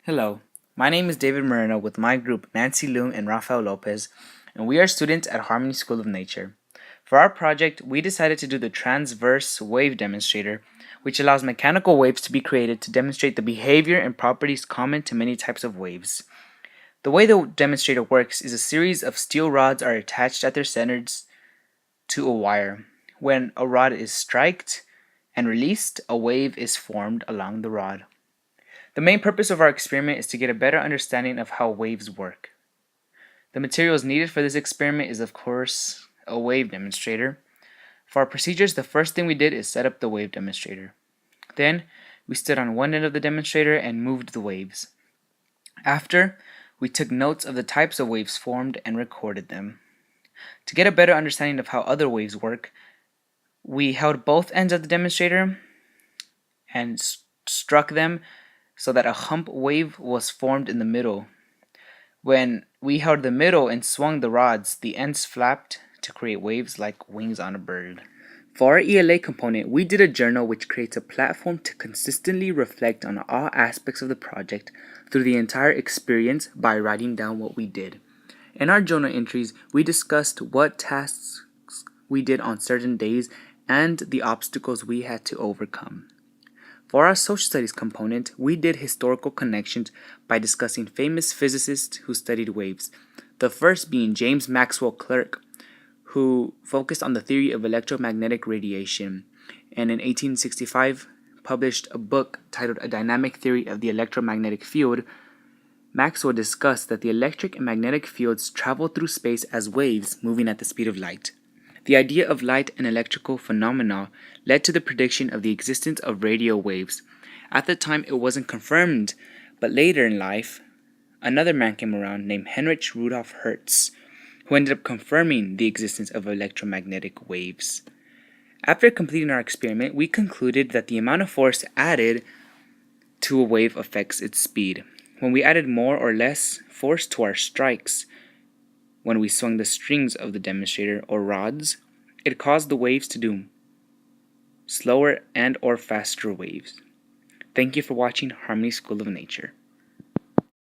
Hello, my name is David Moreno with my group Nancy Loom and Rafael Lopez, and we are students at Harmony School of Nature. For our project, we decided to do the Transverse Wave Demonstrator, which allows mechanical waves to be created to demonstrate the behavior and properties common to many types of waves. The way the demonstrator works is a series of steel rods are attached at their centers to a wire. When a rod is striked and released, a wave is formed along the rod. The main purpose of our experiment is to get a better understanding of how waves work. The materials needed for this experiment is, of course, a wave demonstrator. For our procedures, the first thing we did is set up the wave demonstrator. Then, we stood on one end of the demonstrator and moved the waves. After, we took notes of the types of waves formed and recorded them. To get a better understanding of how other waves work, we held both ends of the demonstrator and struck them so that a hump wave was formed in the middle. When we held the middle and swung the rods, the ends flapped to create waves like wings on a bird. For our ELA component, we did a journal which creates a platform to consistently reflect on all aspects of the project through the entire experience by writing down what we did. In our journal entries, we discussed what tasks we did on certain days and the obstacles we had to overcome. For our social studies component, we did historical connections by discussing famous physicists who studied waves, the first being James Maxwell Clerk, who focused on the theory of electromagnetic radiation, and in 1865 published a book titled A Dynamic Theory of the Electromagnetic Field. Maxwell discussed that the electric and magnetic fields travel through space as waves moving at the speed of light. The idea of light and electrical phenomena led to the prediction of the existence of radio waves. At the time, it wasn't confirmed, but later in life, another man came around named Heinrich Rudolf Hertz, who ended up confirming the existence of electromagnetic waves. After completing our experiment, we concluded that the amount of force added to a wave affects its speed. When we added more or less force to our strikes, when we swung the strings of the demonstrator or rods, it caused the waves to do slower and or faster waves. Thank you for watching Harmony School of Nature.